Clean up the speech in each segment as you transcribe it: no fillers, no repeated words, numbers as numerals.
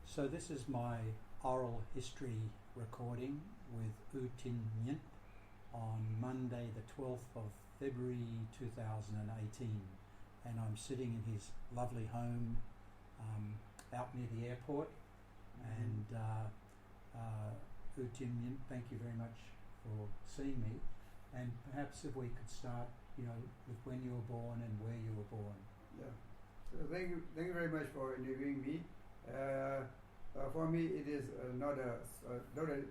So this is my oral history recording with Tin Myint on Monday the 12th of February 2018, and I'm sitting in his lovely home out near the airport. And Tin Myint, thank you very much for seeing me, and perhaps if we could start with when you were born and where you were born. Yeah. So thank you very much for interviewing me. For me, it is not a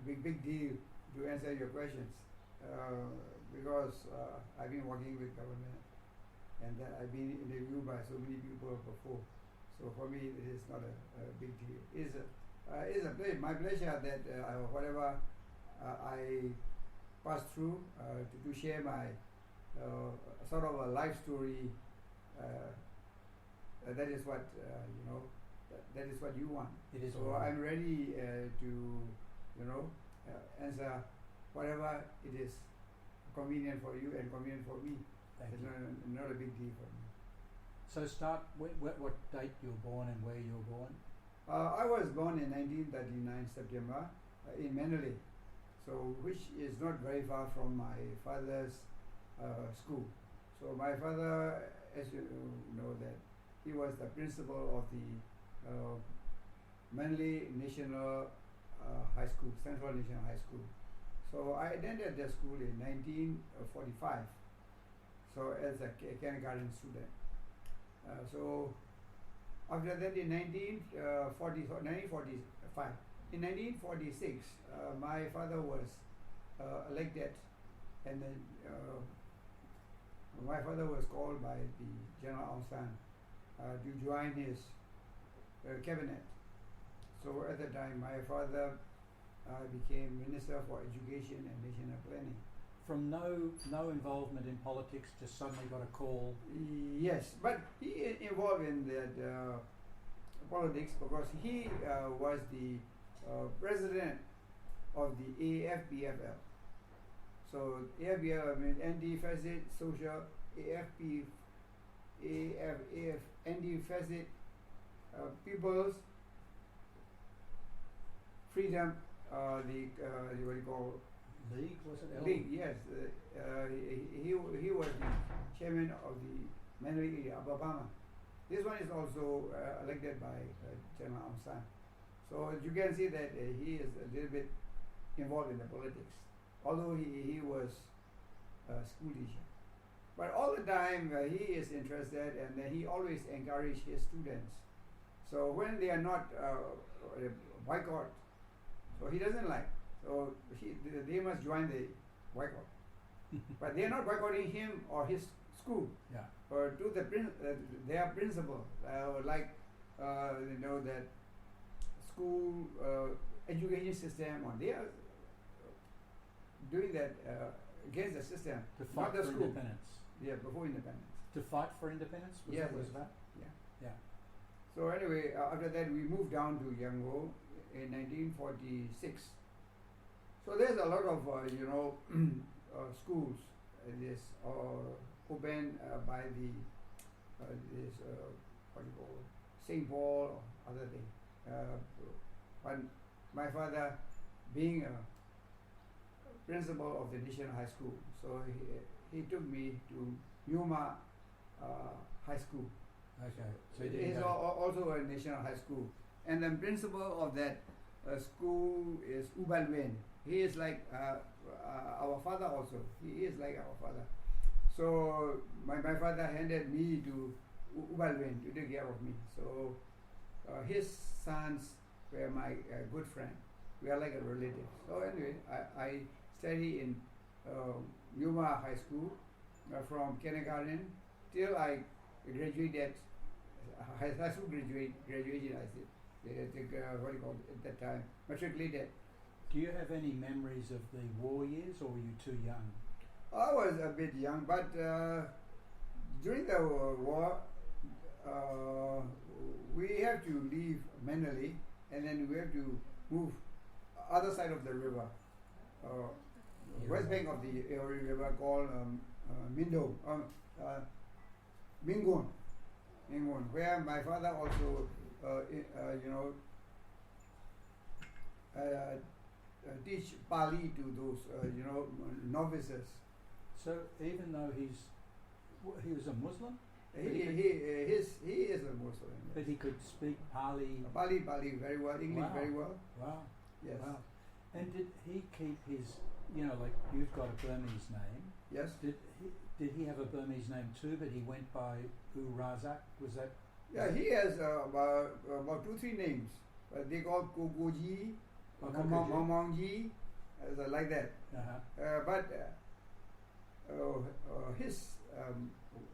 big deal to answer your questions because I've been working with government and I've been interviewed by so many people before. So for me, it is not a big deal. It's my pleasure that whatever I pass through to share my sort of a life story. That is what that is what you want. It is. So I'm ready to answer whatever it is convenient for you and convenient for me. Thank it's you. Not a big deal for me. So start what date you were born and where you were born? I was born in 1939 September in Manila, so which is not very far from my father's school. So my father, as you know, that he was the principal of the Manila National High School, Central National High School. So I attended the school in 1945. So as a kindergarten student. So after that, in 1945, in 1946, my father was elected, and then my father was called by the General Aung San to join his cabinet. So at the time, my father became Minister for Education and National Planning. From no involvement in politics, just suddenly got a call. Yes, but he involved in that politics because he was the president of the AFPFL. So AFPFL means Anti-Fascist Social Anti-Fascist People's Freedom. What do you call? League, was it? League, yes. He was the chairman of the Manila Alabama. This one is also elected by General Aung San. So you can see that he is a little bit involved in the politics, although he was a school teacher. But all the time he is interested, and he always encouraged his students. So when they are not boycott, so he doesn't like. So they must join the boycott. But they are not boycotting him or his school. Yeah. Or to their principle, like that school education system, or they are doing that against the system, To fight not the for school. independence. Yeah, before independence. To fight for independence? Was Yes, that what it was yes. about? Yeah. Yeah. So anyway, after that we moved down to Yangon in 1946. So there's a lot of schools this opened by the this what you call St. Paul or other thing. But my father, being a principal of the National High School, so he took me to Myanmar High School. Okay. So It you is didn't go- also a national high school, and the principal of that school is Ubalwen. He is like our father also. He is like our father. So my father handed me to Ubalwen to take care of me. So his sons were my good friend. We are like a relative. So anyway, I studied in Myanmar High School from kindergarten till I graduated. High school graduation, I said. What do you call it at that time? Matriculated. Do you have any memories of the war years, or were you too young? I was a bit young, but during the war, we have to leave Manila, and then we have to move other side of the river, west bank of the river called Mingun, where my father also teach Pali to those novices. So even though he was a Muslim, He is a Muslim. Yes. but he could speak Pali. Pali very well, English Wow. very well. Wow. Yes. Wow. And did he keep his, like you've got a Burmese name. Yes. Did he have a Burmese name too? But he went by U Razak. Was that? Yeah, he has about 2-3 names. They call Kogoji, Mamangji, like that. Uh-huh. But his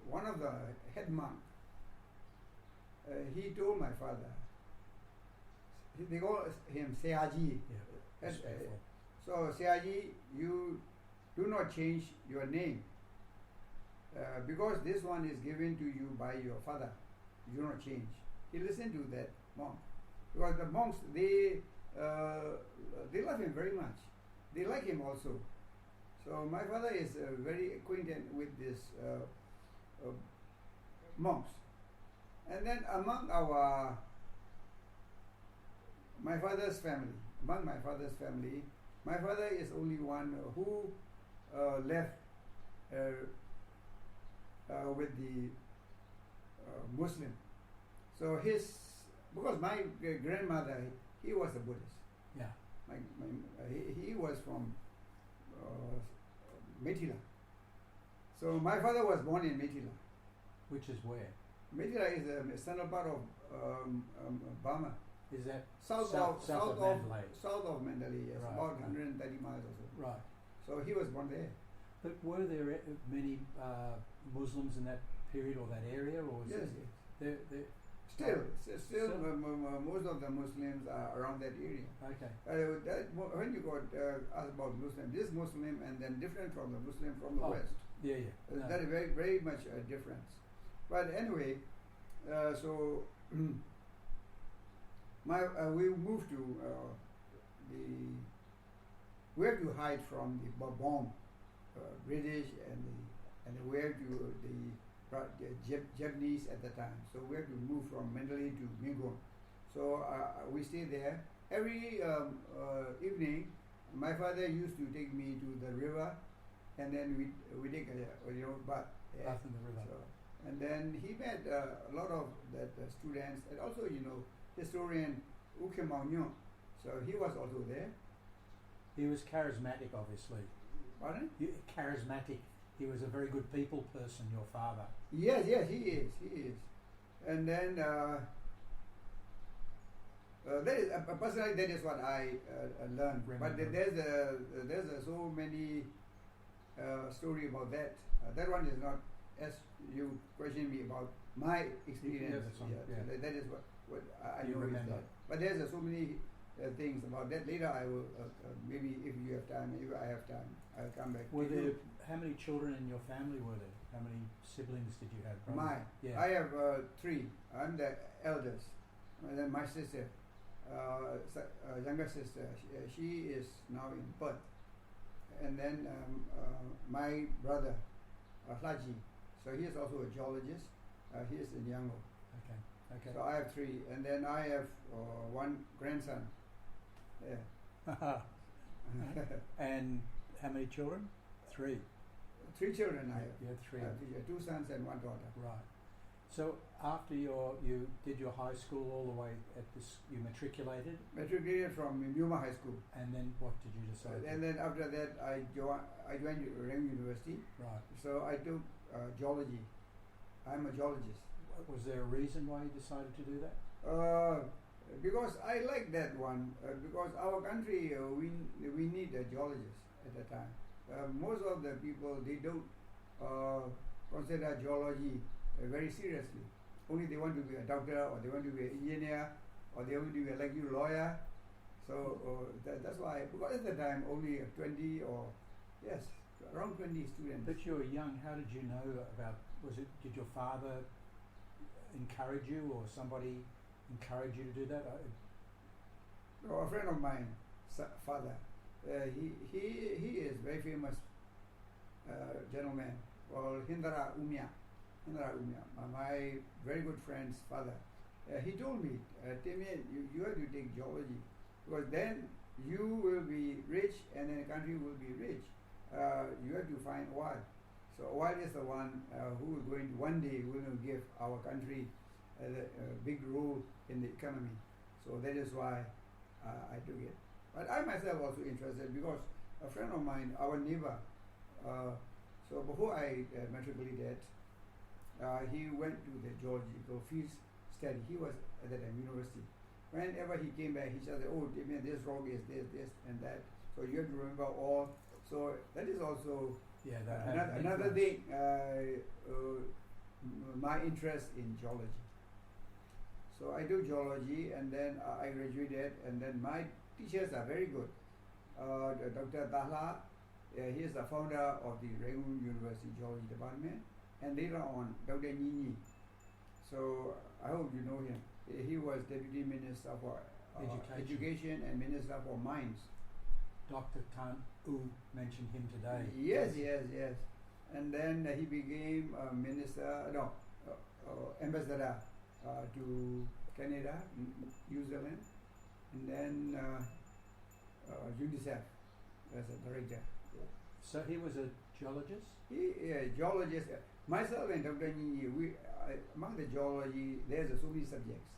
one of the head monk, he told my father. They call him Sehaji. Yeah. Respectful. So Sehaji, you do not change your name because this one is given to you by your father. You do not change. He listened to that monk because the monks they love him very much. They like him also. So my father is very acquainted with these monks. And then among my father's family, my father is only one who left with the Muslim. So because my grandmother, he was a Buddhist. Yeah. He was from Methila. So my father was born in Methila. Which is where? Methila is a central part of Burma. Is that South of Mandalay? South of Mandalay, yes, Right. about 130 miles or so. Right. So he was born there. But were there many Muslims in that period or that area, or was Yes, it, yes. Still, most of the Muslims are around that area. Okay. When you got asked about Muslim, this Muslim and then different from the Muslim from the West. Yeah, yeah. No. That is very, very much a difference. But anyway, so we moved to we have to hide from the bomb, British and we have to the Japanese at the time. So we have to move from Mandalay to Mingon. So we stayed there. Every evening, my father used to take me to the river, and then we take a bath. Yeah. Bath in the river. So, and then he met a lot of that students, and also historian U Razak. So he was also there. He was charismatic, obviously. Pardon? Charismatic. He was a very good people person, your father. Yes, he is. And then that is personally that is what I learned. Remember. But there's so many story about that. That one is not as you question me about my experience. Yeah. That is what I You know. remember. Is that. But there's so many things about that. Later I will maybe if you have time, if I have time, I'll come back. Were there how many children in your family were there? How many siblings did you have? I have 3. I'm the eldest. And then my sister, younger sister, she is now in Perth. And then my brother, Hlaji, so he is also a geologist. He is in Yangon. Okay. So I have 3, and then I have 1 grandson. Yeah. And how many children? 3. 3 children I have. You have 3. I have 2 sons and 1 daughter. Right. So after you did your high school all the way you matriculated? Matriculated from Myanmar High School. And then what did you decide? And then after that I joined Reng University. Right. So I took geology. I'm a geologist. Was there a reason why you decided to do that? Because I like that one. Because our country, we need a geologist at the time. Most of the people, they don't consider geology very seriously. Only they want to be a doctor, or they want to be an engineer, or they want to be a lawyer. So that's why, because at the time only 20 or around 20 students. But you were young. How did you know about? Did your father encourage you, or somebody encourage you to do that? A friend of mine, father, he is very famous gentleman called Hindara Umya. My very good friend's father. He told me, Tin Myint, you have to take geology, because then you will be rich and then the country will be rich, you have to find oil. So oil is the one who is going to one day will give our country a big role in the economy. So that is why I took it. But I myself also interested because a friend of mine, our neighbor, so before I matriculated, he went to the geological field study. He was at that time university. Whenever he came back, he said, "Oh, this rock is this, and that." So you have to remember all. So that is also another thing. My interest in geology. So I do geology, and then I graduated, and then my teachers are very good. Dr. Dahla, he is the founder of the Rangoon University Geology Department, and later on, Dr. Nyinyi. So I hope you know him. He was Deputy Minister for Education and Minister for Mines. Dr. Tan U mentioned him today. Yes. And then he became ambassador to Canada, New Zealand, and then UNICEF as a director. So he was a geologist? Geologist. Myself and Dr. Nyinyi, among the geology, there's so many subjects.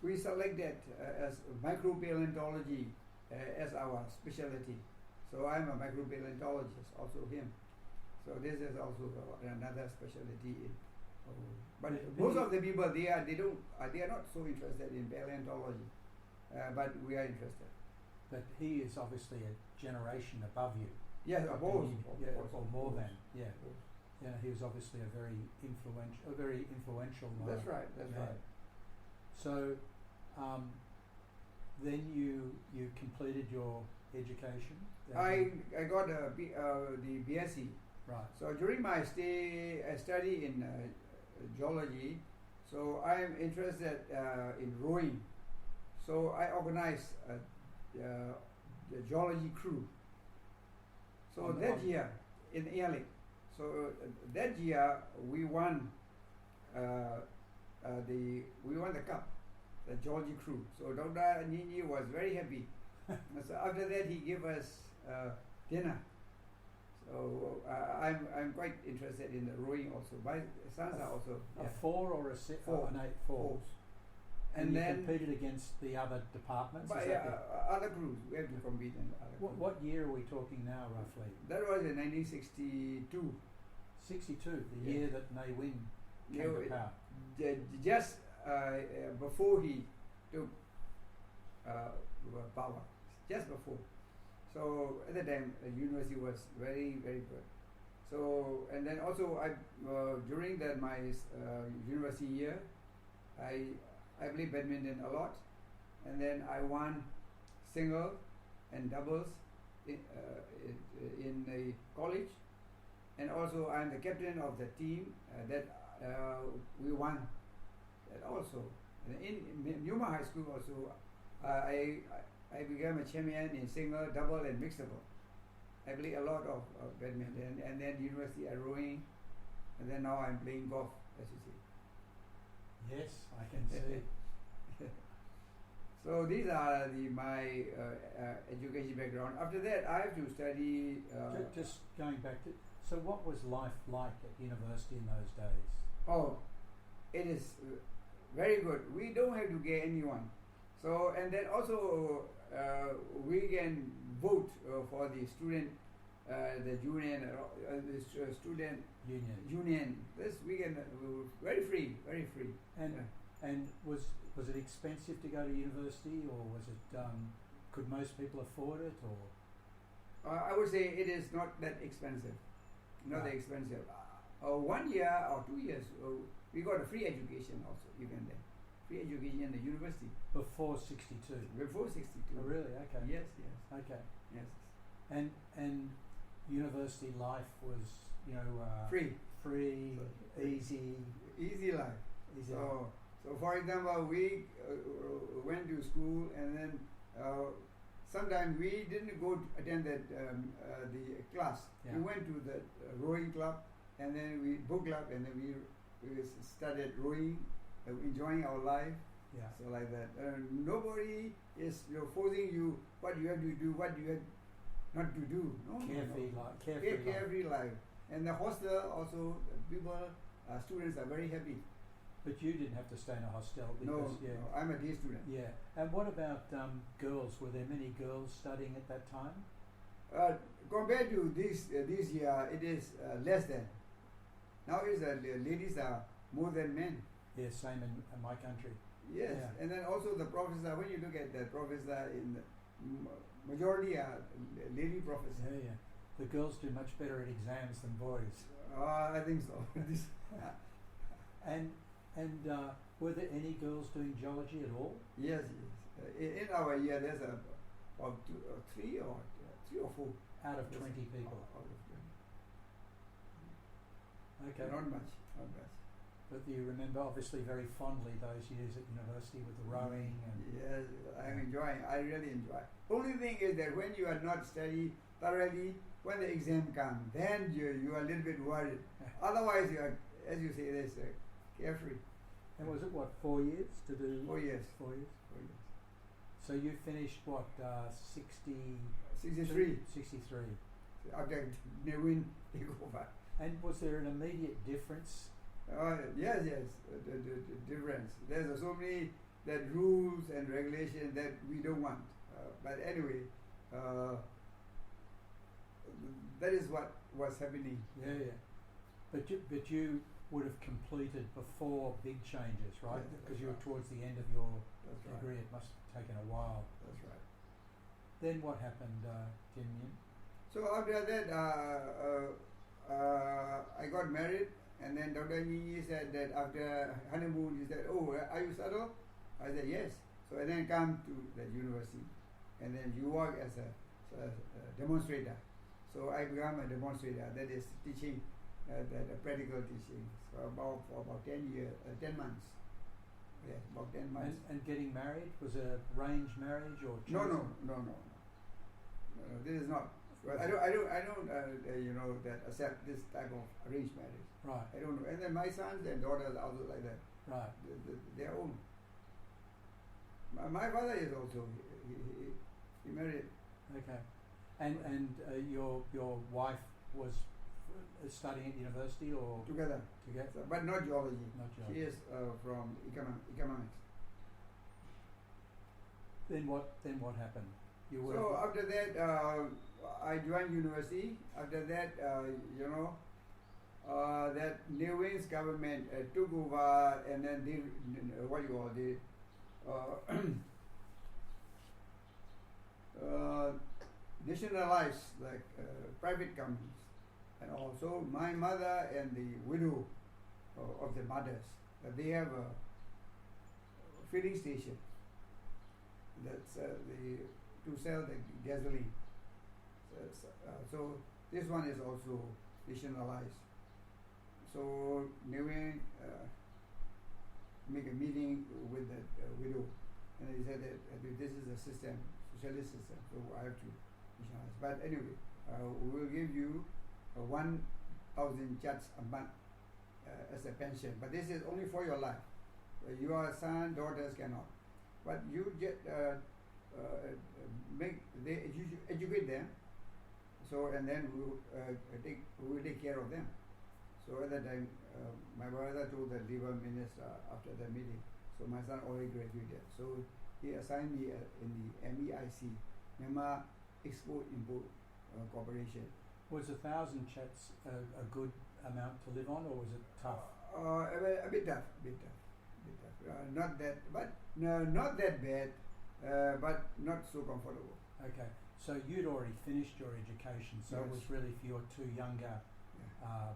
We selected as micropaleontology as our specialty. So I'm a micropaleontologist, also him. So this is also another specialty. But most of the people they are not so interested in paleontology, but we are interested. But he is obviously a generation above you. Yes, above. Or more than. Yeah. Yeah, he was obviously a very influential man. That's right. So, then you completed your education. I got the BSc. Right. So during my stay, I study in geology. So I am interested in rowing. So I organized the geology crew. So that year in Yalik. So that year we won the cup, the geology crew. So Dr. Nyinyi was very happy. So after that he gave us dinner. So I'm quite interested in the rowing also. My sons are also a 4 or a 6 4. Or an 8 4. And you then competed against the other departments? By other crews. We have to compete in other crews. What year are we talking now, roughly? That was in 1962. 62, the year that Ne Win came to power. Just before he took power. Just before. So at the time, the university was very, very good. So, and then also during my university year, I played badminton a lot, and then I won single and doubles in a college, and also I'm the captain of the team that we won that also. And in Myanmar High School also, I became a champion in single, double, and mixable. I play a lot of badminton, and then university I rowing, and then now I'm playing golf, as you see. Yes, I can see. So these are my education background. After that, I have to study. Just going back to, so what was life like at university in those days? Oh, it is very good. We don't have to get anyone. So, and then also we can vote for the student, the union, the student union. This we can very free. And was it expensive to go to university, or was it could most people afford it, or? I would say it is not that expensive. Not that expensive. 1 year or 2 years, we got a free education also. You can then free education in the university. Before 62. Before 62. Oh, really? Okay. Yes. Okay. Yes. And university life was, free, easy life. So for example, we went to school, and then sometimes we didn't go to attend the class. Yeah. We went to the rowing club, and then book club, and then we started rowing, enjoying our life. Yeah. So like that. Nobody is forcing you what you have to do, what you have not to do. No, Carefree no. life. Carefree life. Carefree life. And the hostel also, people, students are very happy. But you didn't have to stay in a hostel because No, I'm a day student. Yeah. And what about girls? Were there many girls studying at that time? Compared to this year, it is less than. Now is ladies are more than men. Yeah, same in my country. Yes, Yeah. and then also the professor. When you look at the professor, in the majority are lady professors. Yeah, yeah. The girls do much better at exams than boys. I think so. And were there any girls doing geology at all? Yes, yes. In our year, there's about three or four Out of 20 people. Out of 20. Okay. Not much. But you remember obviously very fondly those years at university with the rowing and Yes, I'm enjoying. I really enjoy. Only thing is that when you are not study thoroughly, when the exam comes, then you are a little bit worried. Otherwise, you are, as you say, this carefree. And was it what, 4 years to do? 4 years. 4 years. 4 years. So you finished what, 63? 63. 63. After Tin Myint take over. And was there an immediate difference? Yes, the difference. There's so many that rules and regulations that we don't want. But anyway, that is what was happening. Yeah, yeah. But you would have completed before big changes, right? Yes, Because that's you were right. towards the end of your That's right. degree. It must have taken a while. That's right. Then what happened, Tin Myint? So after that, I got married, and then Dr. Yi said that after honeymoon, he said, "Oh, are you settled?" I said, "Yes." So and then come to the university, and then you work as a demonstrator. So I became a demonstrator. That is teaching, the practical teaching. So for about 10 years, 10 months. Yes, about 10 months. And getting married, was it arranged marriage or chosen? No. This is not. Well, I don't that accept this type of arranged marriage. Right. I don't know. And then my sons and daughters are also like that. Right. Their own. My father is also he married. Okay. And your wife was studying at university or Together, together? but not geology. Not She geology. is from economics. Then what happened? You were So after that, I joined university. After that, that Tin Myint's government took over, and then they nationalized like private companies, and also my mother and the widow of the mothers, they have a filling station. That's to sell the gasoline. So this one is also nationalized. So Tin Myint make a meeting with the widow, and he said that this is a system, socialist system, so I have to nationalize. But anyway, we will give you 1,000 kyats a month as a pension, but this is only for your life. Your son, daughters cannot. But you get educate them. So and then we will take care of them. So at that time, my brother told the labor minister after the meeting. So my son already graduated. So he assigned me in the MEIC, Myanmar Export Import Corporation. Was 1,000 kyats a good amount to live on, or was it tough? A bit tough. Not that, but no, not that bad, but not so comfortable. Okay, so you'd already finished your education, so it Yes. was really for your two younger, Yeah.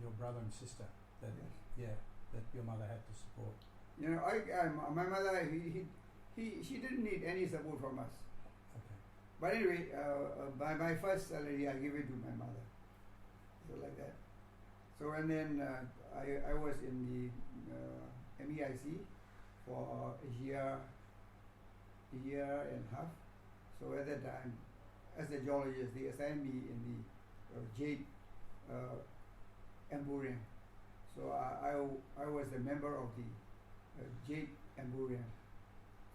your brother and sister, that Yes. that your mother had to support. My mother, she didn't need any support from us. Okay. But anyway, by my first salary, I give it to my mother. So like that. So and then I was in the MEIC for a year and a half. So at that time, as a geologist, they assigned me in the jade emporium. So I was a member of the jade emporium,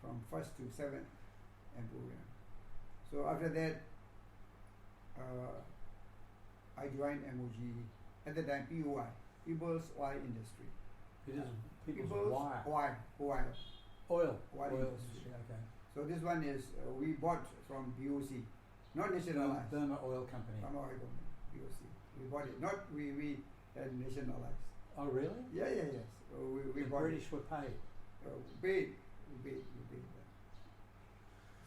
from 1st to 7th emporium. So after that, I joined MOGE, at the time POI, People's Oil Industry. It is people's wire. Oil Oil industry. okay. So this one is, we bought from BOC, not nationalized. Burma Oil Company. Burma Oil Company, BOC. We bought it, not we had nationalized. Oh really? Yeah, yes. We The bought British it. were paid. We paid that.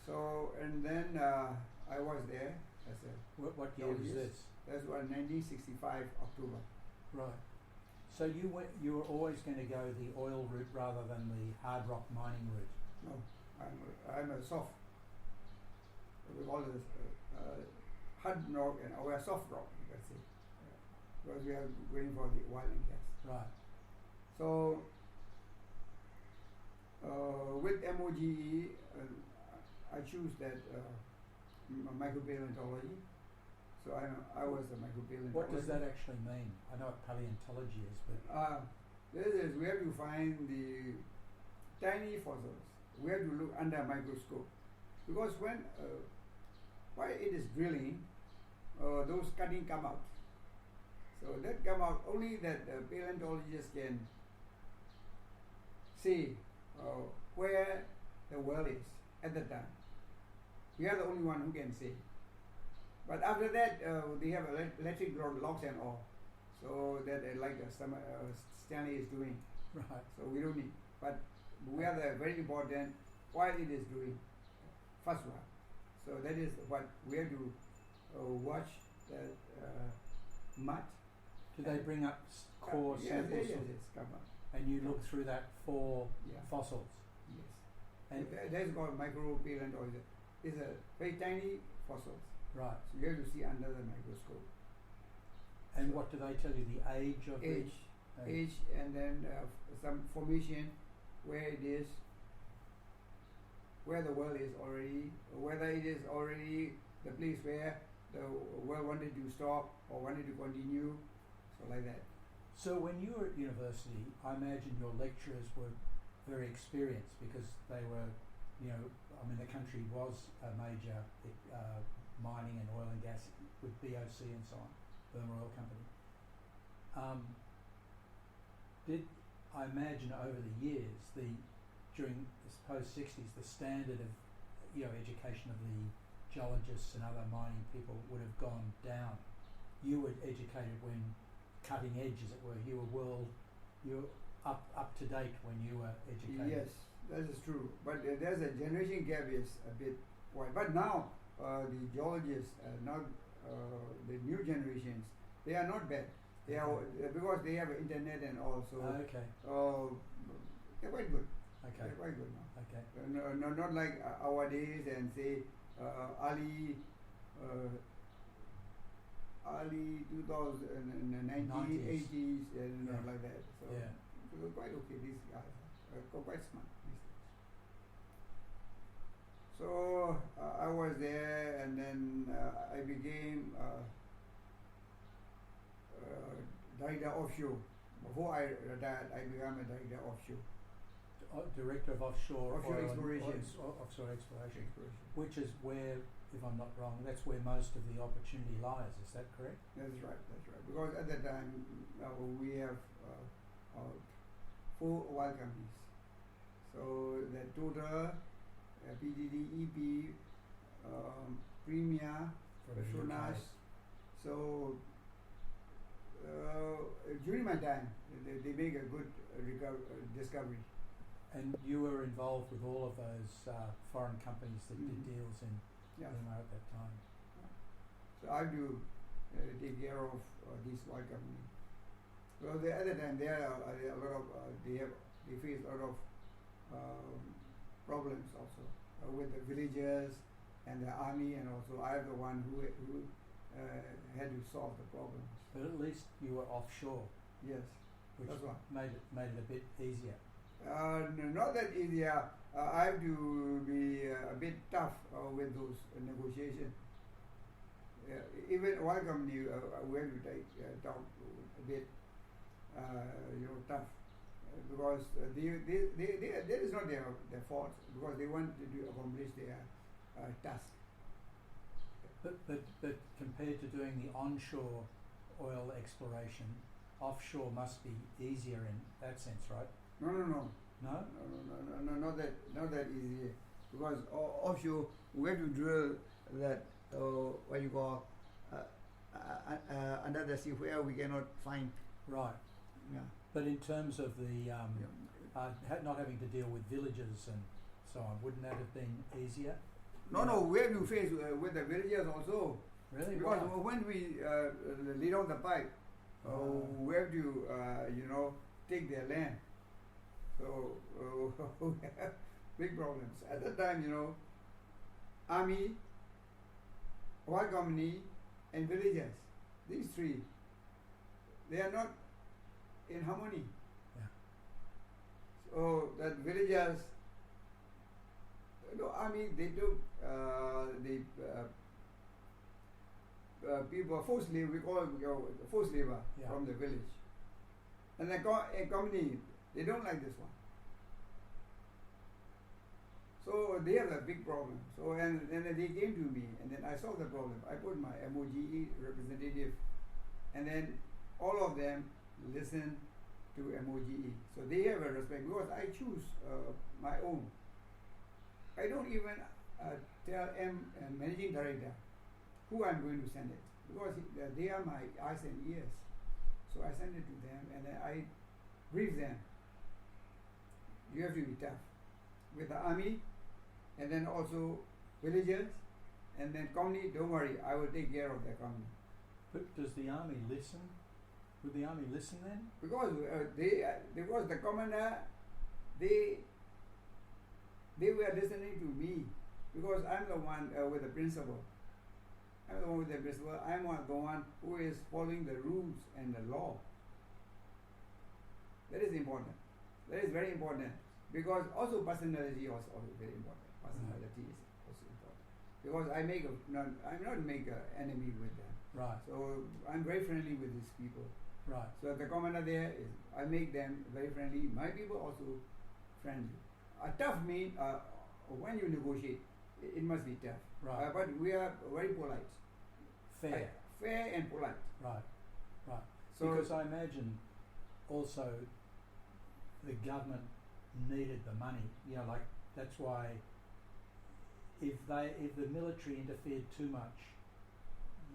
So, and then I was there as a What year was this? That's what, 1965 October. Right. So you were always going to go the oil route rather than the hard rock mining route. No, I'm a soft. We call it hard rock and or soft rock, you can say, because we are going for the oil and gas. Right. So with MOGE, I choose that micropaleontology. So I was a micropaleontologist. What does that actually mean? I know what paleontology is, but this is we have to find the tiny fossils. We have to look under a microscope, because when while it is drilling, those cutting come out. So that come out only that paleontologists can see where the well is at the time. We are the only one who can see. But after that, they have electric locks and all, so that like Stanley is doing. right. So we don't need. But we are the very important while it is doing first one. So that is what we have to watch that mud. Do they bring up core samples? Yes, come up. And you look through that for Yeah. fossils. Yes. And That's called micropaleontology. It's a very tiny fossils. right. So you have to see under the microscope. And So what do they tell you? The age of age, the age, and then some formation where it is, where the well is already, whether it is already the place where the well wanted to stop or wanted to continue, so like that. So when you were at university, I imagine your lecturers were very experienced because they were, the country was a major mining and oil and gas with BOC and so on, Burma Oil Company. I imagine over the years, during the post-60s, the standard of education of the geologists and other mining people would have gone down. You were educated when cutting edge, as it were. You were up to date when you were educated. Yes, that is true. But there's a generation gap is a bit wide. But now the geologists, now the new generations, they are not bad. They are because they have internet and all. So okay. They're quite good. Okay. They're quite good now. Okay. Not like our days and say early 2000 and 1980s and Yeah. like that. So Yeah. they were quite okay. These guys are quite smart. So I was there, and then I became Director Offshore. Before I retired, I became a Director Offshore. Director of Offshore Offshore Oil and- Exploration. Offshore Exploration. Which is where, if I'm not wrong, that's where most of the opportunity lies. Is that correct? That's right. Because at that time we have 4 oil companies. So the total PDD, EP, Premier, From the Petronas. UK. So during my time, they make a good discovery. And you were involved with all of those foreign companies that did deals in Yeah. Myanmar at that time. So I do take care of these oil companies. So at the time, there are a lot of they face a lot of problems also with the villagers and the army, and also I am the one who had to solve the problems. But at least you were offshore, Yes, which that's one. made it a bit easier. Not that easier. I have to be a bit tough with those negotiations. Even oil company, we have to talk a bit, tough because that is not their fault, because they want to accomplish their task. But compared to doing the onshore oil exploration, offshore must be easier in that sense, right? No. No? No, not that easy. Because offshore, we have to drill that what you call under the sea where we cannot find. Right. Yeah. But in terms of the not having to deal with villages and so on, wouldn't that have been easier? No, we have to face with the villagers also. Really? Because Wow. when we lay down the pipe, we have to take their land. So big problems at that time. Army, oil company, and villagers. These three, they are not in harmony. Yeah. So that villagers, army, they took the people, forced labor, we call it forced labor from the village. And the company, they don't like this one. So they have a big problem. So and they came to me, and then I solved the problem. I put my MOGE representative, and then all of them listen to MOGE. So they have a respect because I choose my own. I don't even tell managing director who I'm going to send it, because they are my eyes and ears. So I send it to them, and then I brief them. You have to be tough with the army, and then also villagers, and then company. Don't worry, I will take care of the company. But does the army listen? Would the army listen then? Because because the commander, they were listening to me, because I'm the one with the principal. I'm the one with the principal. I'm the one who is following the rules and the law. That is important. That is very important, because also personality is also very important. Personality is also important, because I'm not make an enemy with them. Right. So I'm very friendly with these people. Right. So the commander there is, I make them very friendly. My people also friendly. Tough means when you negotiate, it must be tough. Right. But we are very polite. Fair. Fair and polite. Right. Right. So because I imagine also the government needed the money. Like that's why if the military interfered too much,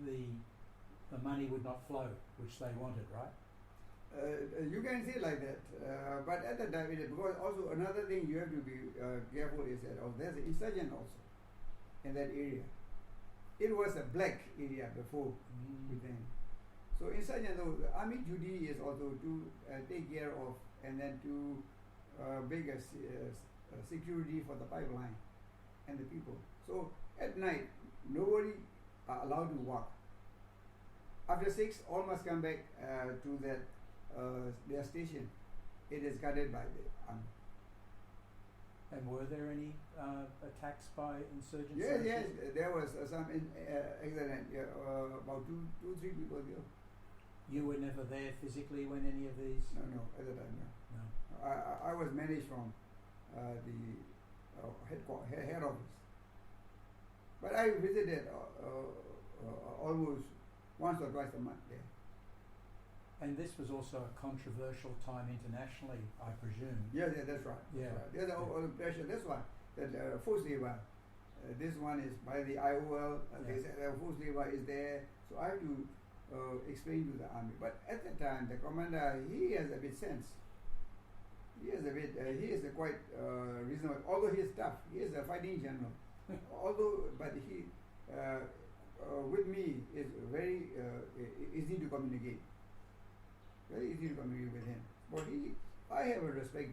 the money would not flow, which they wanted, right? You can say like that, but at the time, because also another thing you have to be careful is that there's an insurgent also in that area. It was a black area before with them. So insurgent, the army duty is also to take care of and then to bring a security for the pipeline and the people. So at night, nobody are allowed to walk. After 6, all must come back to their station. It is guarded by the army. And were there any attacks by insurgents? Yes, there was some accident. About 2-3 people killed. You were never there physically when any of these? No, at the time, no. I was managed from the head office. But I visited almost once or twice a month there. And this was also a controversial time internationally, I presume. Yes, that's right. There's all the pressure. That's why that forced labor. This one is by the IOL. They said forced labor is there. So I have to explain to the army. But at the time, the commander, he has a bit sense. He is quite reasonable. Although he is tough, he is a fighting general. But he with me is very easy to communicate. Very easy to communicate with him. But I have a respect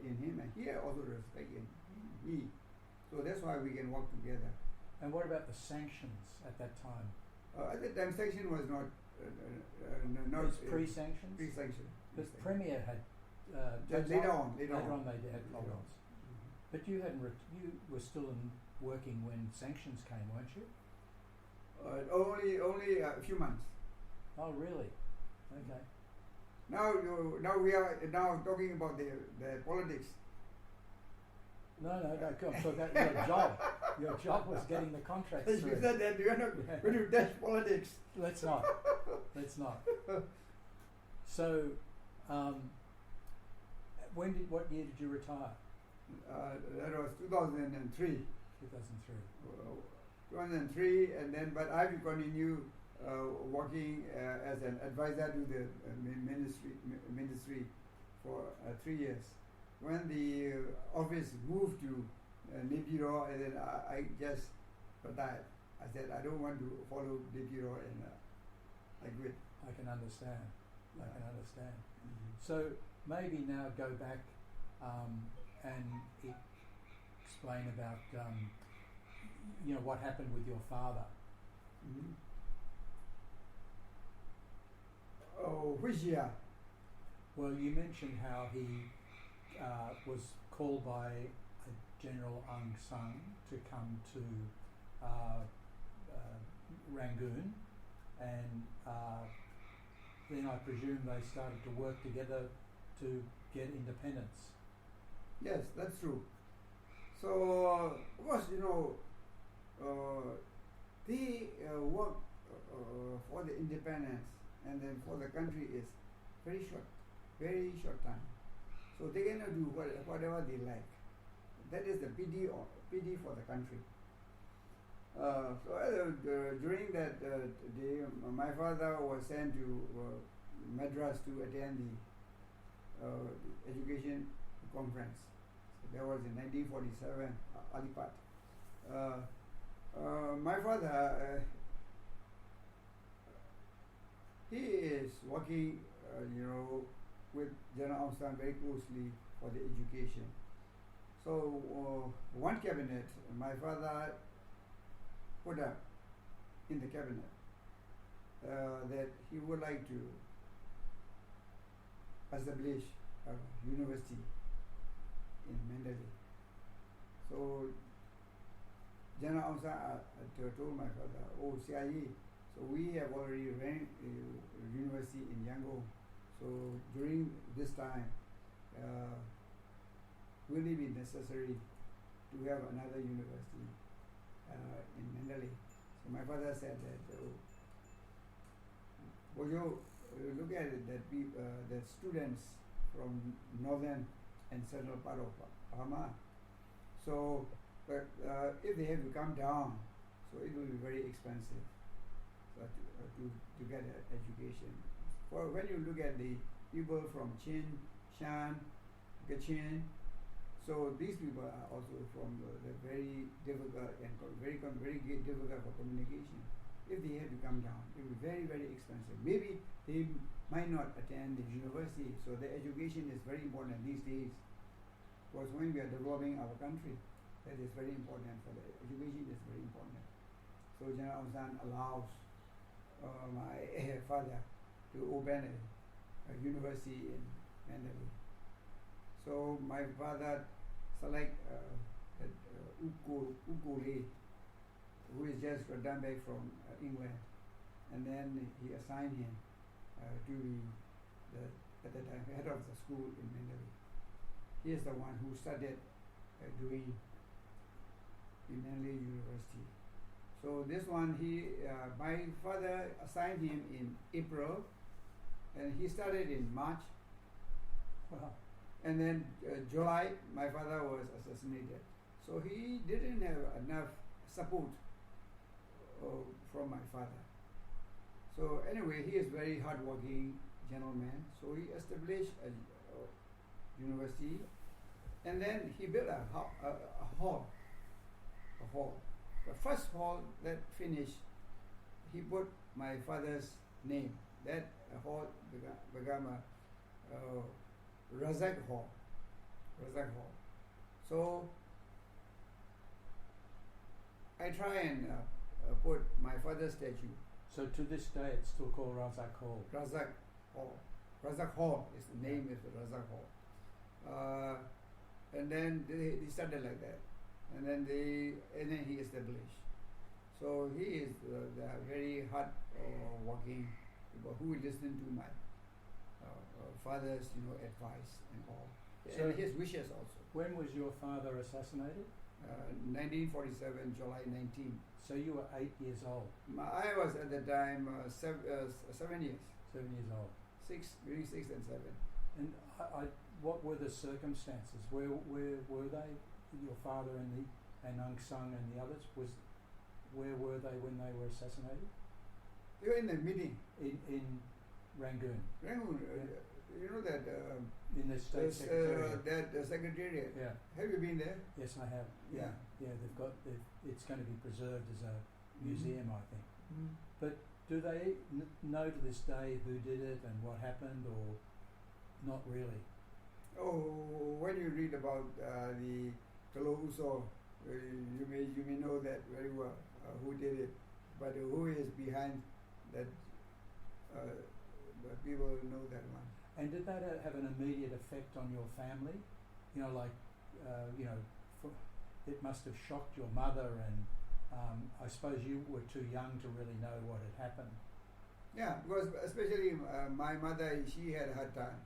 in him, and he also respect in me. So that's why we can work together. And what about the sanctions at that time? At that time, sanction was not. It was pre-sanctions? Pre-sanction. The Premier had. Later on they had problems. But you you were still working when sanctions came, weren't you? Only a few months. Oh, really? Okay. Now we are now talking about the politics. No, come. So that your job was getting the contracts You through. said that you are not going to touch politics. Let's not. So, what year did you retire? That was 2003. 2003. 2003, and then but I will continue working as an advisor to the ministry for 3 years. When the office moved to Nipiro, and then I just retired. I said I don't want to follow Nipiro, and I quit. I can understand. Mm-hmm. So maybe now go back and explain about what happened with your father. Mm-hmm. Oh, which year? Well, you mentioned how he was called by General Aung San to come to Rangoon, and then I presume they started to work together to get independence. Yes, that's true. So, of course, the work for the independence and then for the country is very short time. So they cannot do whatever they like. That is the pity for the country. During that day, my father was sent to Madras to attend the education conference. So that was in 1947, Alipat. My father, he is working, with General Aung San very closely for the education. So one cabinet, my father put up in the cabinet that he would like to establish a university in Mandalay. So General Aung San told my father, "Oh, CIA, so we have already ran a university in Yangon. So during this time, will it be necessary to have another university in Mandalay?" So my father said that, you look at it, that the students from northern and central part of Burma, so if they have to come down, so it will be very expensive to get an education. For when you look at the people from Chin, Shan, Kachin, so these people are also from the very difficult and very difficult for communication. If they have to come down, it will be very, very expensive. Maybe they might not attend the university, so the education is very important these days. Because when we are developing our country, that is very important. For the education is very important. So General Aung San allows my father to open a university in Mandalay. So my father select Ukole, who is just returned back from England, and then he assigned him to be at the time head of the school in Mandalay. He is the one who started doing in Mandalay University. So this one, my father assigned him in April, and he started in March. Wow. And then July, my father was assassinated. So he didn't have enough support from my father. So anyway, he is very hardworking gentleman. So he established a university, and then he built a hall. The first hall that finished, he put my father's name. That hall became a Razak Hall. So I try and put my father's statue. So to this day, it's still called Razak Hall. Razak Hall. Razak Hall is the name. Is the Razak Hall. And then they started like that, and then he established. So he is the very hard working people who will listen to my father's advice and all, So and his wishes also. when was your father assassinated? 1947, July 19. So you were 8 years old, I was at the time 7 years, 7 years old. between 6 and 7. And what were the circumstances? Where were they? Your father and Aung San and the others, where were they when they were assassinated? They were in a meeting. In Rangoon. Rangoon, you know that In the state secretariat. that secretariat. Yeah. Have you been there? Yes, I have. Yeah. Yeah, it's going to be preserved as a museum, I think. Mm. But do they know to this day who did it and what happened, or not really? Oh, when you read about the Kalauso, you may know that very well, who did it, but who is behind that, the people know that one. And did that have an immediate effect on your family? It must have shocked your mother, and I suppose you were too young to really know what had happened. Yeah, because especially my mother, she had a hard time.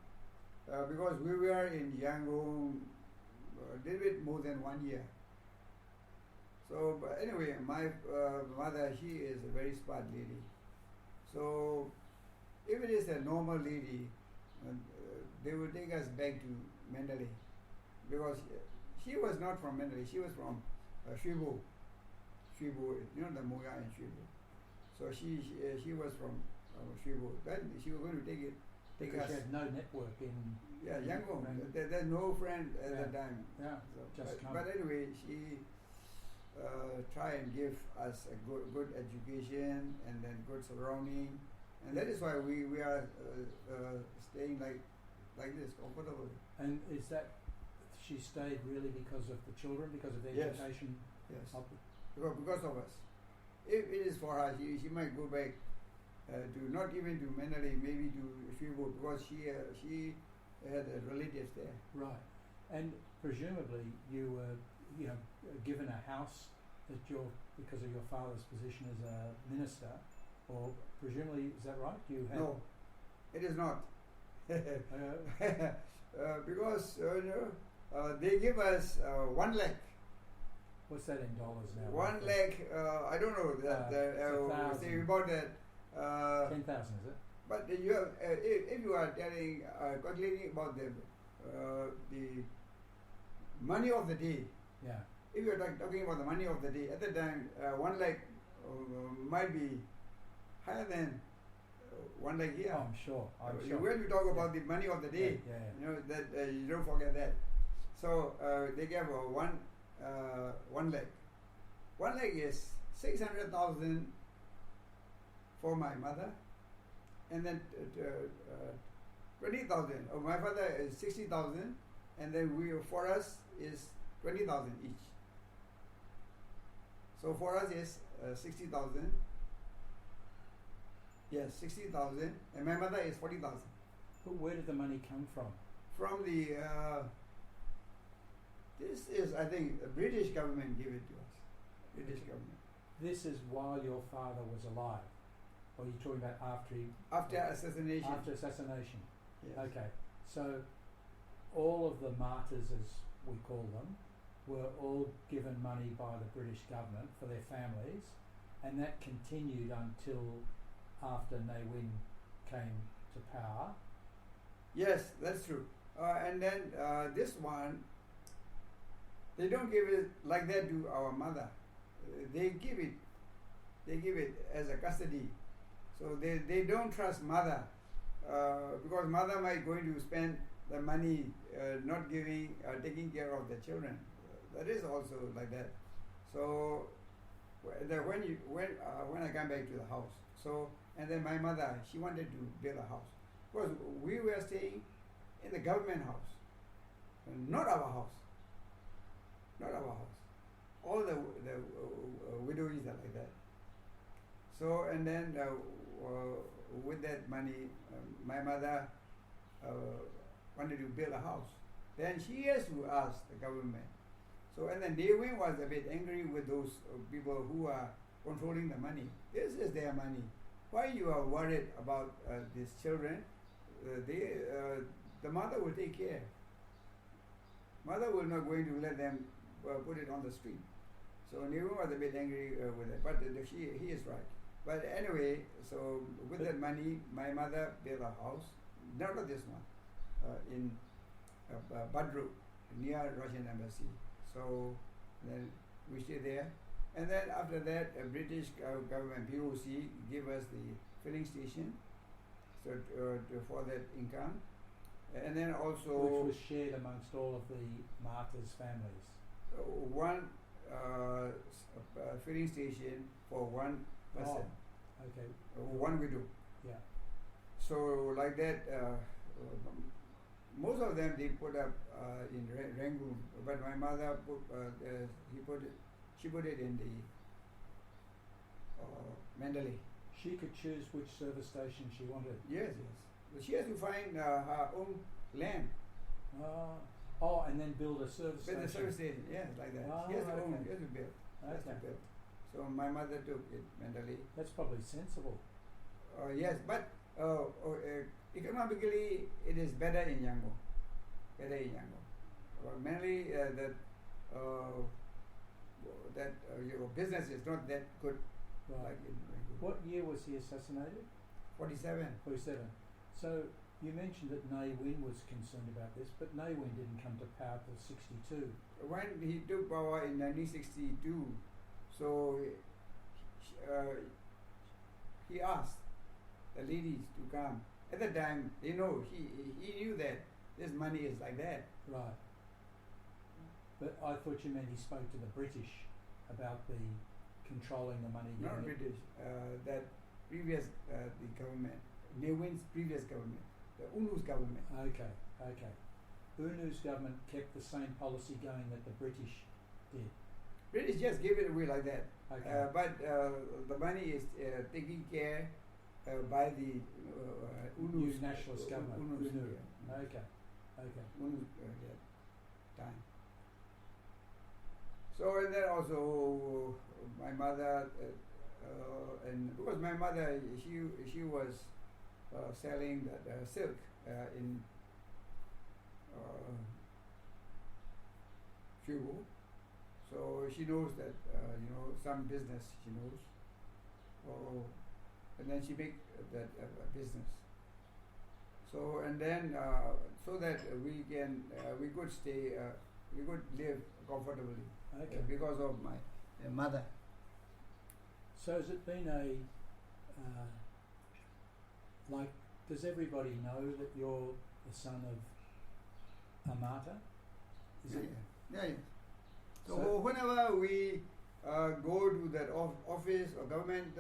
Because we were in Yangon a little bit more than 1 year. So, but anyway, my mother, she is a very smart lady. So, if it is a normal lady, they will take us back to Mandalay, because she was not from Mandalay. She was from Shibu, the Moya in Shibu. So she was from Shibu. Then she was going to take Because us. you had no network in Yangon. Rangoon. There's no friend at Yeah. that time. Yeah, So, just come. but anyway, she try and give us a good education and then good surrounding, and that is why we are staying like this comfortably. And is that she stayed really because of the children, because of the Yes. education? Yes, Of, because of us. If it is for her, she might go back to not even to Mandalay, maybe to Shibu, because she had relatives there. right. And presumably you were given a house that because of your father's position as a minister, or presumably, is that right? You had No, it is not. Because they give us 1 lakh. what's that in dollars now? 1 lakh, I don't know that. it's Say 1,000. about that. 10,000, is it? But you have, if you are calculating about the money of the day, Yeah. if you are talking about the money of the day, at the time, 1 lakh might be higher than 1 lakh here. Oh, I'm sure. I'm sure. When you talk about the money of the day, Yeah. that you don't forget that. So they gave 1 lakh. 1 lakh is 600,000 for my mother, and then 20,000. My father is 60,000, and then for us is 20,000 each. So for us is 60,000. Yes, 60,000, and my mother is 40,000. But where did the money come from? From the this is, I think, the British government gave it to us. British government. This is while your father was alive, or are you talking about after he? After assassination. After assassination. Yes. Okay, so all of the martyrs, as we call them, were all given money by the British government for their families, and that continued until after Ne Win came to power. Yes, that's true. And then this one, they don't give it like that to our mother. They give it as a custody. So they don't trust mother, because mother might going to spend the money not taking care of the children. That is also like that. So when I come back to the house, and then my mother, she wanted to build a house, because we were staying in the government house, not our house. All the widows are like that. So, and then with that money, my mother wanted to build a house. Then she has to ask the government. So, and then Ne Win was a bit angry with those people who are controlling the money. This is their money. Why you are worried about these children? the mother will take care. Mother will not going to let them put it on the street. So Nehru was a bit angry with it, but he is right. But anyway, so with that money, my mother built a house, not this one, in Badru, near Russian embassy. So then we stayed there. And then after that, British government, POC, gave us the filling station for that income. And then also... Which was shared amongst all of the martyrs' families. One filling station for one person. Oh, okay. One widow. Yeah. So like that, most of them they put up in Rangoon, but my mother she put it in the Mandalay. She could choose which service station she wanted. Yes, yes. But she has to find her own land. Oh, and then build a service station. Build a service station, yes, like that. Oh, She has to okay. own, she has to build. She has to build. So my mother took it Mandalay. That's probably sensible. Yes, but economically it is better in Yangon. Better in Yangon. Mainly your business is not that good. Right. Like in Rangoon. What year was he assassinated? 47. 47. So you mentioned that Ne Win was concerned about this, but Ne Win didn't come to power till 62. When he took power in 1962, so he asked the ladies to come. At the time, he knew that this money is like that. Right. But I thought you meant he spoke to the British about the controlling the money. Not British. That previous the government, Ne Win's previous government, the UNU's government. Okay. UNU's government kept the same policy going that the British did. British just gave it away like that. Okay. But the money is taken care by the UNU's nationalist government. UNU's, UNU. yeah. Okay. UNU's time. So and then also my mother and because my mother she was selling that silk in Fugu, so she knows that some business she knows. And then she make that business. So and then so that we could stay, we could live comfortably. Okay. Because of my mother. So has it been a does everybody know that you're the son of a martyr? Yeah. So whenever we go to that office or government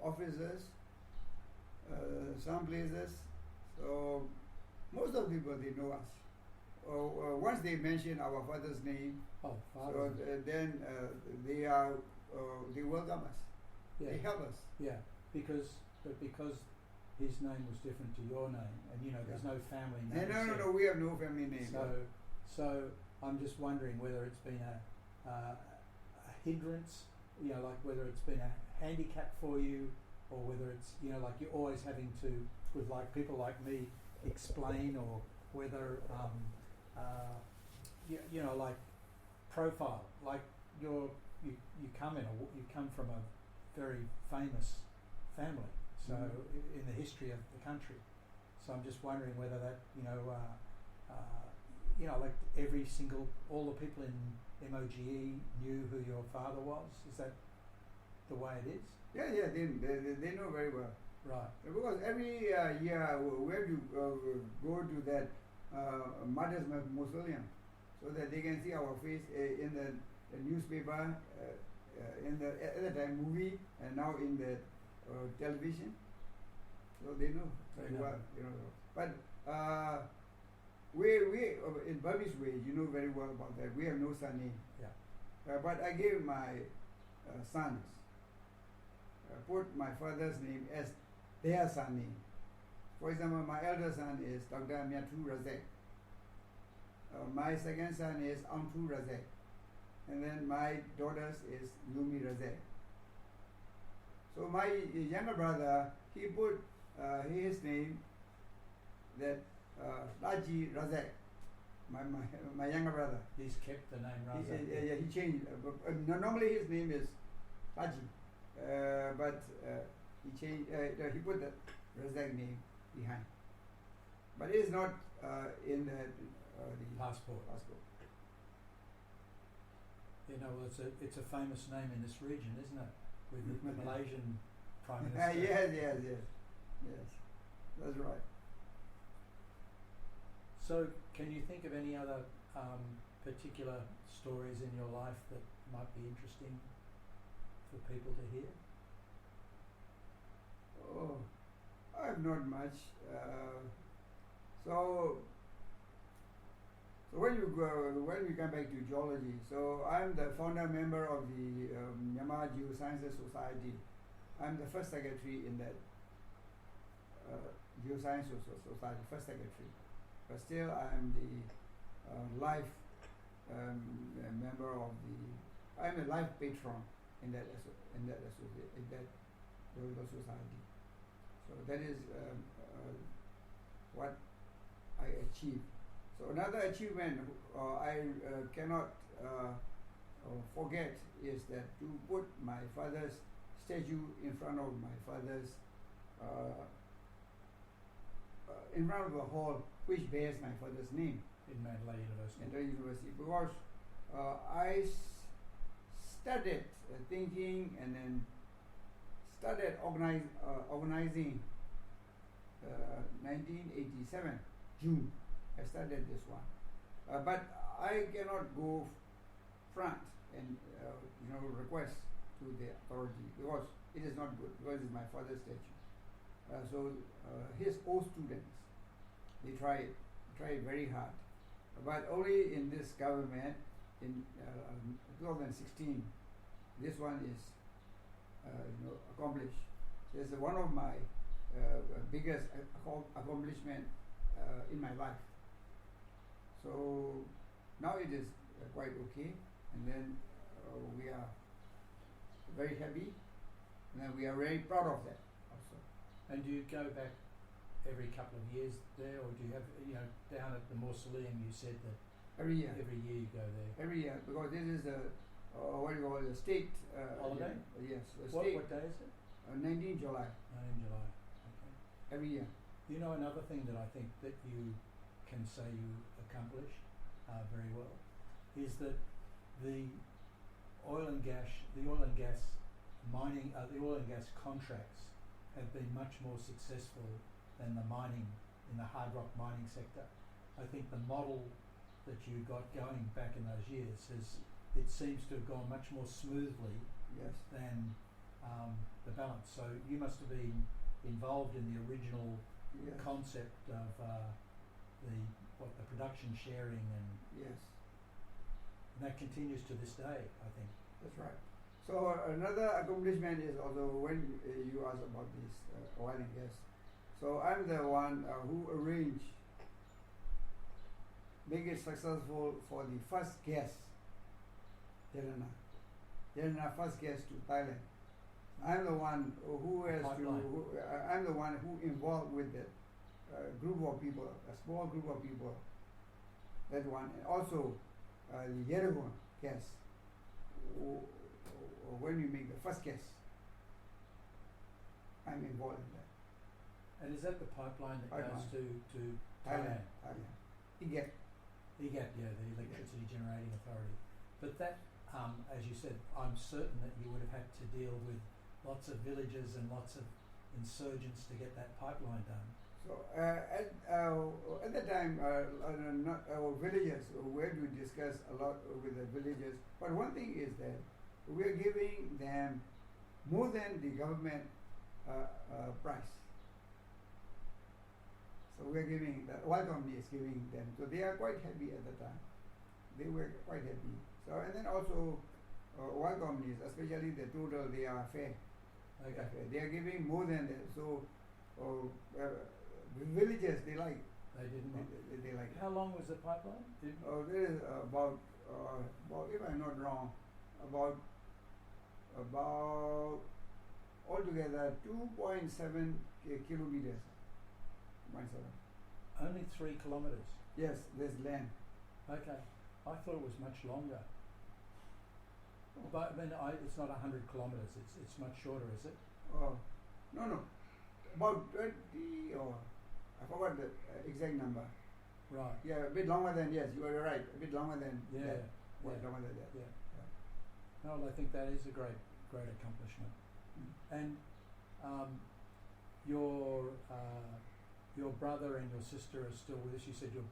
offices, some places, so most of the people they know us. Once they mention our father's name, so then they welcome us. Yeah. They help us. Yeah, because his name was different to your name, and there's no family name. No, we have no family name. So I'm just wondering whether it's been a hindrance, like whether it's been a handicap for you, or whether it's like you're always having to, with like people like me, explain, or whether like profile, like you come from a very famous family, so in the history of the country. So I'm just wondering whether that like all the people in MOGE knew who your father was. Is that the way it is? Yeah, they know very well. Right. Because every year we have to go to that Martyrs Mausoleum, so that they can see our face in the newspaper, at the time movie, and now in the television. So they know very well. But we in Burmese way, very well about that. We have no surname. Yeah. But I gave my sons put my father's name as their surname. For example, my elder son is Dr. U Razak. My second son is Aung San Razak. And then my daughter's is Lumi Razak. So my younger brother, he put his name that U Razak, my younger brother. He's kept the name Razak. He changed. Normally his name is Haji, but he changed. He put the Razak name behind, but it is not in the passport. You know, well, it's a famous name in this region, isn't it? With the Malaysian Prime Minister. Yes, that's right. So, can you think of any other particular stories in your life that might be interesting for people to hear? Oh, I have not much. So when we come back to geology, so I'm the founder member of the Myanmar Geosciences Society. I'm the first secretary in that Geosciences Society, first secretary. But still, I'm the life member of the. I'm a life patron in that geological society. So that is what I achieved. So another achievement I cannot forget is that to put my father's statue in front of my father's in front of a hall which bears my father's name in Mandalay University. Because I started thinking and then started organizing 1987 June. I started this one, but I cannot go front and request to the authority because it is not good, because it's my father's statue. So his old students, they try very hard, but only in this government in 2016, this one is accomplished. It's one of my biggest accomplishment in my life. So now it is quite okay, and then we are very happy, and then we are very proud of that also. And do you go back every couple of years there, or do you have, down at the mausoleum, you said that every year you go there? Every year, because this is a what do you call it, a state holiday? Yes, What day is it? 19 July. 19 July. Okay. Every year. You know, another thing that I think that you can say you accomplished very well is that the oil and gas mining, the oil and gas contracts have been much more successful than the mining in the hard rock mining sector. I think the model that you got going back in those years it seems to have gone much more smoothly than the balance. So you must have been involved in the original concept of the production sharing and that continues to this day, I think. That's right. So another accomplishment is also when you asked about this oil and gas. So I'm the one who arranged, make it successful for the first gas, Derana first gas to Thailand. I'm the one who has I'm the one who involved with the group of people, a small group of people. That one, and also the Yerevan gas. When we make the first gas, I'm involved in that. And is that the pipeline that goes to Thailand? IGAT, the Electricity Generating Authority. But that, as you said, I'm certain that you would have had to deal with lots of villages and lots of insurgents to get that pipeline done. So at the time, not our villagers, we had to discuss a lot with the villagers. But one thing is that we are giving them more than the government price. So we are giving, the oil company is giving them. So they are quite happy at the time. They were quite happy. So and then also oil companies, especially the total, they are fair. Okay. They are giving more than that. So the villagers, they like. They didn't. They like. How long was the pipeline? There is about, if I'm not wrong, about altogether 2.7 kilometers. 2.7. Only 3 kilometres. Yes, there's land. Okay, I thought it was much longer. But I mean, it's not 100 kilometres. It's much shorter, is it? Oh, no, about 20 or I forgot the exact number. Right. Yeah, a bit longer than, yes, you are right, a bit longer than Yeah. that. Yeah. Longer than that. Yeah. No, I think that is a great accomplishment. And your brother and your sister are still with us. You said your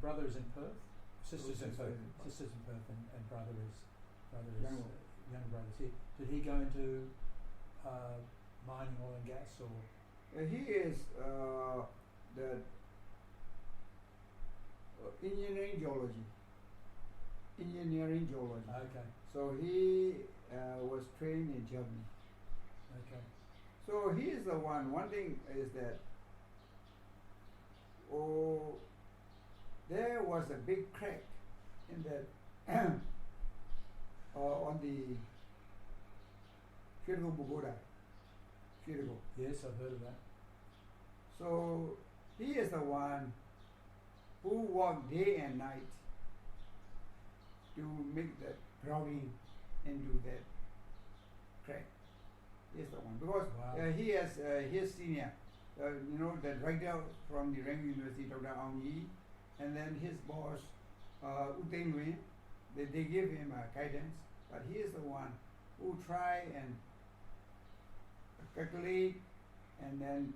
brother is in Perth. Sister's in Perth. Sister's in Perth, and brother is young brother's here. Did he go into mining, oil and gas, or? He is the engineering geology. Okay. So he was trained in Germany. Okay. So he is the one. One thing is that there was a big crack in that on the Shirgo Bugoda. Shirgo. Yes, I've heard of that. So he is the one who worked day and night to make that grouting into that crack. He is the one because Wow. he has his senior, the director from the Rangoon University, Dr. Aung San, and then his boss, Tin Myint. They give him guidance, but he is the one who try and calculate and then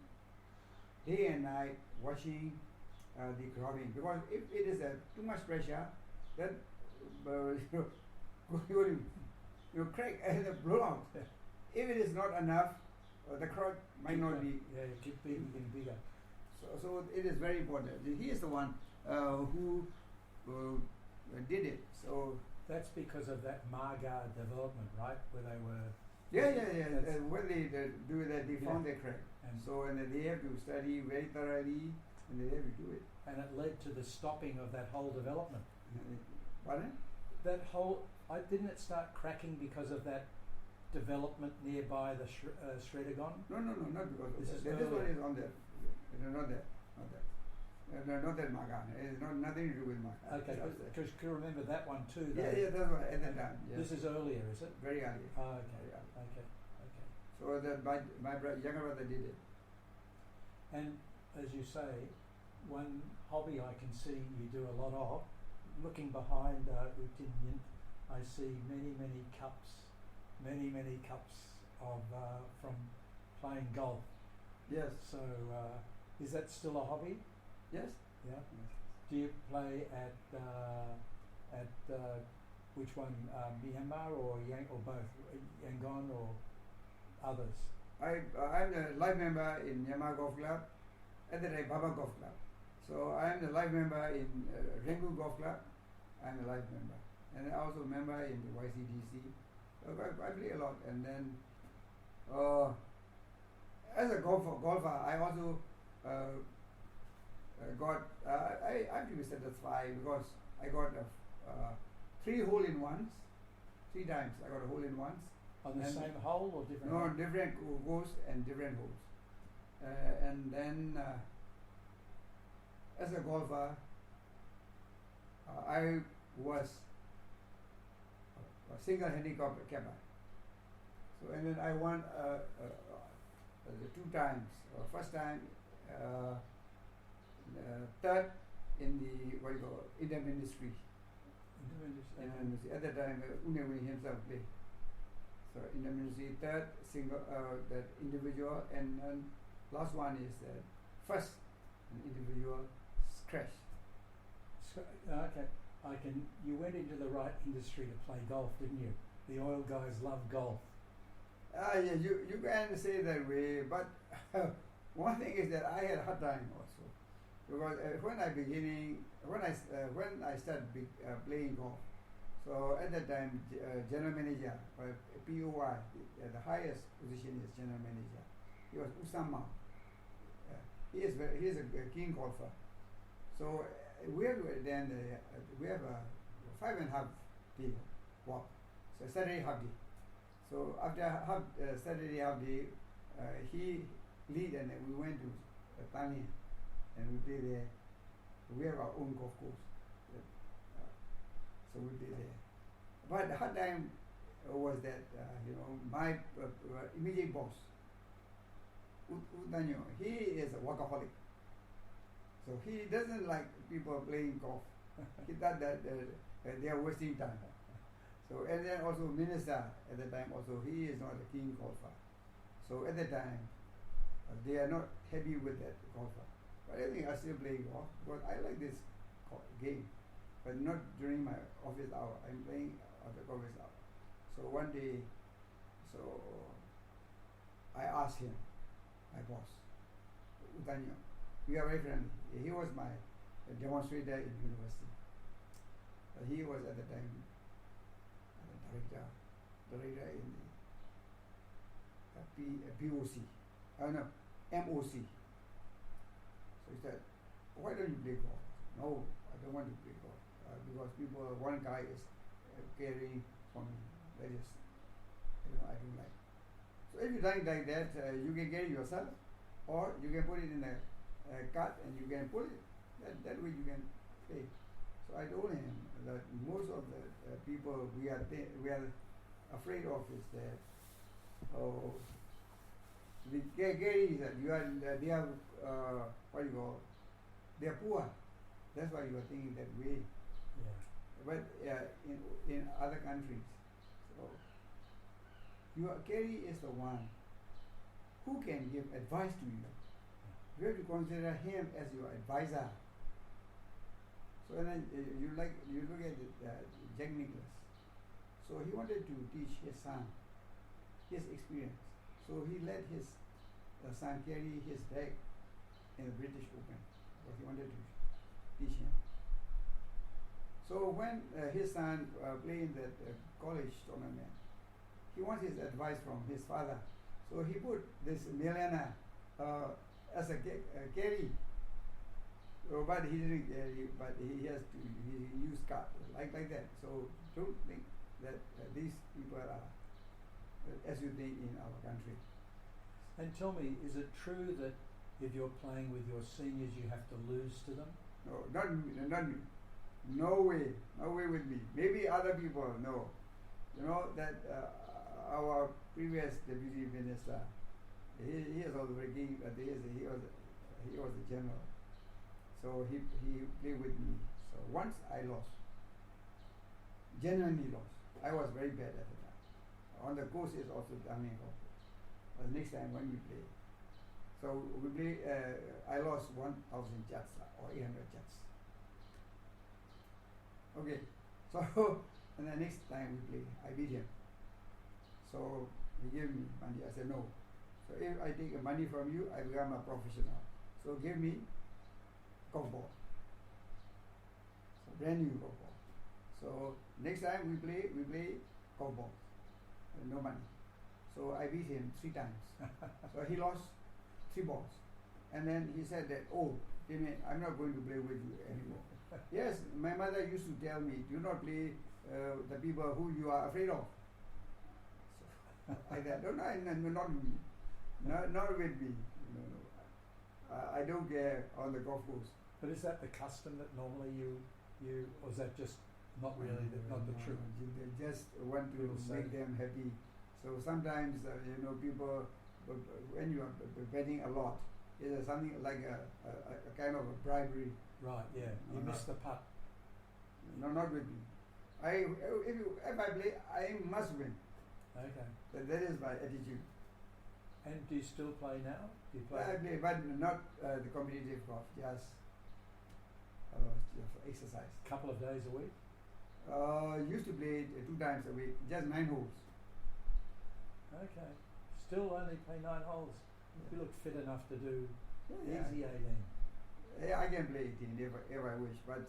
day and night watching the grouting, because if it is too much pressure, then you crack and blow out. If it is not enough, the crack might not be. Yeah, keep getting bigger. So it is very important. He is the one who did it. So that's because of that Marga development, right? Where they were. Yeah. When they do that, they found the crack. And then they have to study very thoroughly, and they have to do it. And it led to the stopping of that whole development. Pardon? That whole, didn't it start cracking because of that development nearby the Shredagon? No, not because of This that. is This one earlier. is on there. Not that. Not that Magan. It has nothing to do with Magan. Okay, because you remember that one too. Though. Yeah, that's right. At that time. Yes. This is earlier, is it? Very early. Oh, okay. Very early. Okay. So my younger brother did it. And as you say, one hobby I can see you do a lot of, looking behind U Myint, I see many cups of from playing golf. Yes. So is that still a hobby? Yes. Yeah. Yes. Do you play at which one, Myanmar or both, Yangon or others? I'm the life member in Myanmar Golf Club, at the time Baba Golf Club. So I'm the life member in Rangoon Golf Club. I'm a life member, and I also member in the YCDC. I play a lot, and then as a golfer, I also I have to be satisfied because I got 3 hole-in-ones, 3 times I got a hole-in-ones. On the same hole or different? No, hole? different holes and different holes. And then as a golfer, I was a single handicap capper. So and then I won 2 times. First time, third in the Indian ministry. At that time, Unyawi himself played. So Indian ministry, third single, that individual, and then last one is first individual crash. Okay, you went into the right industry to play golf, didn't you? The oil guys love golf. Yeah, you can say that way, but one thing is that I had a hard time also, because when I started playing golf, so at that time general manager, POI, the highest position is general manager. He was Usama. He is a keen golfer. So we have a 5.5 day walk. So Saturday half day. So after Saturday half day, he lead and we went to Tanya. and we play there. We have our own golf course, so we play there. But the hard time was that my immediate boss, Utanyo, he is a workaholic. So he doesn't like people playing golf. He thought that they are wasting time. So and then also minister at the time also, he is not a keen golfer. So at the time they are not happy with that golfer. But I think I still play golf because I like this game, but not during my office hour. I'm playing at the office hour. So one day, I asked him, my boss, Utanyo, we are very friendly. He was my demonstrator in university. He was at the time director in the POC, MOC. So he said, why don't you play golf? No, I don't want to play golf because one guy is carrying for me. That is, I don't like. So if you think like that, you can carry yourself, or you can put it in a cart and you can pull it. That way you can play. So I told him that most of the people we are afraid of is that the carry that they are they are poor. That's why you are thinking that way. Yeah. But in other countries, so your carry is the one who can give advice to you. You have to consider him as your advisor. So and then you look at Jack Nicklaus. So he wanted to teach his son his experience. So he let his son carry his bag in the British Open because he wanted to teach him. So when his son played in that college tournament, he wants his advice from his father. So he put this millionaire as a carry. So, but he didn't carry, but he used cart like that. So don't think that these people are as you think in our country. And tell me, is it true that if you're playing with your seniors, you have to lose to them? No, not me. No way with me. Maybe other people know. You know that our previous deputy minister, he is also very keen, but he was a general. So he played with me. So once I lost, genuinely lost. I was very bad at the time. On the course is also dummy golf. But next time when we play, so we play. I lost 1,000 chats or 800 chats. Okay, so and the next time we play, I beat him. So he gave me money. I said no. So if I take money from you, I become a professional. So give me golf ball. So brand new golf ball. So next time we play golf ball. No money. So I beat him 3 times. So he lost 3 balls. And then he said that, oh, Tin Myint, I'm not going to play with you anymore. Yes, my mother used to tell me, do not play the people who you are afraid of. So I said, no, not with me. Not with me. No. I don't care on the golf course. But is that the custom that normally you or is that just not really not the truth? They just want to make them happy. So sometimes people when you are betting a lot, it is something like a kind of a bribery. Right. Yeah. You missed the putt. No, not with me. If I play, I must win. Okay. That is my attitude. And do you still play now? Do you play? I play, but not the competitive golf. Just for exercise. Couple of days a week. Used to play 2 times a week, just 9 holes. Okay. Still only play 9 holes. Yeah. You look fit enough to do easy 18. Yeah, I can play 18 if I wish, but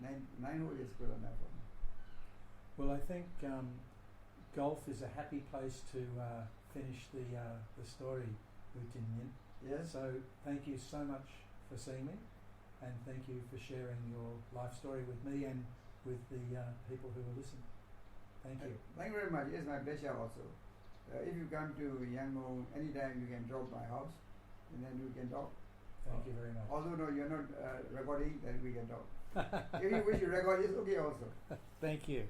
9 holes is good enough for me. Well, I think golf is a happy place to finish the story, Tin Myint. Yes. So thank you so much for seeing me, and thank you for sharing your life story with me and with the people who will listen. Thank you. Thank you very much. It's my pleasure also. If you come to Yangon anytime, you can drop my house, and then we can talk. Thank you very much. Although no, you're not recording, then we can talk. If you wish to record, it's okay also. Thank you.